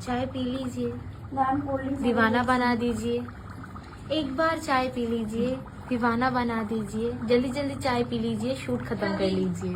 चाय पी लीजिए, ma'am cold drink दीवाना बना दीजिए। एक बार चाय पी लीजिए, दीवाना बना दीजिए। जल्दी जल्दी चाय पी लीजिए, शूट खत्म कर लीजिए।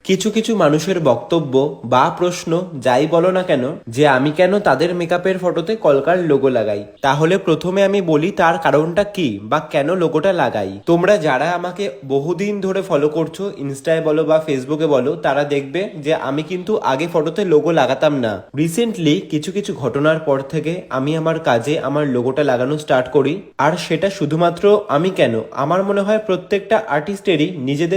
কিছু কিছু মানুষের বক্তব্য বা প্রশ্ন যাই বলো না কেন, যে আমি কেন তাদের মেকআপের ফটোতে কলকার লোগো লাগাই, তাহলে প্রথমে আমি বলি তার কারণটা কি বা কেন লোগোটা লাগাই। তোমরা যারা আমাকে বহুদিন ধরে ফলো করছো, ইনস্টায় বলো বা ফেসবুকে বলো, তারা দেখবে যে আমি কিন্তু আগে ফটোতে লোগো লাগাতাম না। রিসেন্টলি কিছু কিছু ঘটনার পর থেকে আমি আমার কাজে আমার লোগোটা লাগানো স্টার্ট করি। আর সেটা শুধুমাত্র আমি কেন, আমার মনে হয় প্রত্যেকটা আর্টিস্টেরই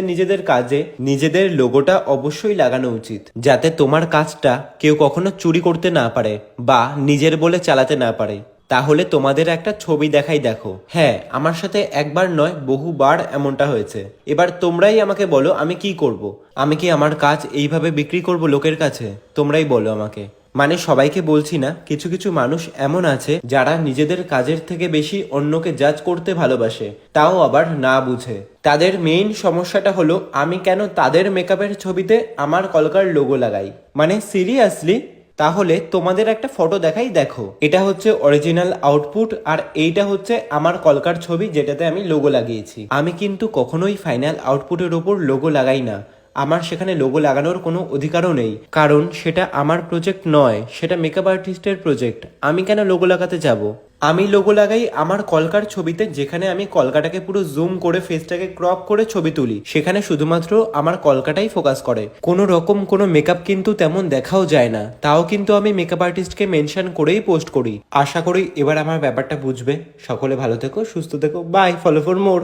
নিজেদের কাজে নিজেদের লোগোটা অবশ্যই লাগানো উচিত, যাতে তোমার কাজটা কেউ কখনো চুরি করতে না পারে বা নিজের বলে চালাতে না পারে। তাহলে তোমাদের একটা ছবি দেখাই, দেখো। হ্যাঁ, আমার সাথে একবার নয় বহুবার এমনটা হয়েছে। এবার তোমরাই আমাকে বলো আমি কি করব। আমি কি আমার কাজ এইভাবে বিক্রি করব লোকের কাছে? তোমরাই বলো আমাকে। মানে সবাইকে বলছি না, কিছু কিছু মানুষ এমন আছে যারা নিজেদের কাজের থেকে বেশি অন্যকে জাজ করতে ভালোবাসে, তাও আবার না বুঝে। তাদের মেইন সমস্যাটা হলো আমি কেন তাদের মেকআপের ছবিতে আমার কলকার লোগো লাগাই। মানে সিরিয়াসলি, তাহলে তোমাদের একটা ফটো দেখাই, দেখো। এটা হচ্ছে অরিজিনাল আউটপুট আর এইটা হচ্ছে আমার কলকার ছবি যেটাতে আমি লোগো লাগিয়েছি। আমি কিন্তু কখনোই ফাইনাল আউটপুটের ওপর লোগো লাগাই না। আমার সেখানে লোগো লাগানোর কোনো অধিকারও নেই, কারণ সেটা আমার প্রজেক্ট নয়, সেটা মেকআপ আর্টিস্টের প্রজেক্ট। আমি কেন লোগো লাগাতে যাব? আমি লোগো লাগাই আমার কলকার ছবিতে, যেখানে আমি কলকাটাকে পুরো জুম করে ফেসটাকে ক্রপ করে ছবি তুলি। সেখানে শুধুমাত্র আমার কলকাটাই ফোকাস করে, কোনো রকম কোনো মেকআপ কিন্তু তেমন দেখাও যায় না। তাও কিন্তু আমি মেকআপ আর্টিস্টকে মেনশন করেই পোস্ট করি। আশা করি এবার আমার ব্যাপারটা বুঝবে। সকলে ভালো থেকো, সুস্থ থেকো, বাই, ফলো ফর মোর।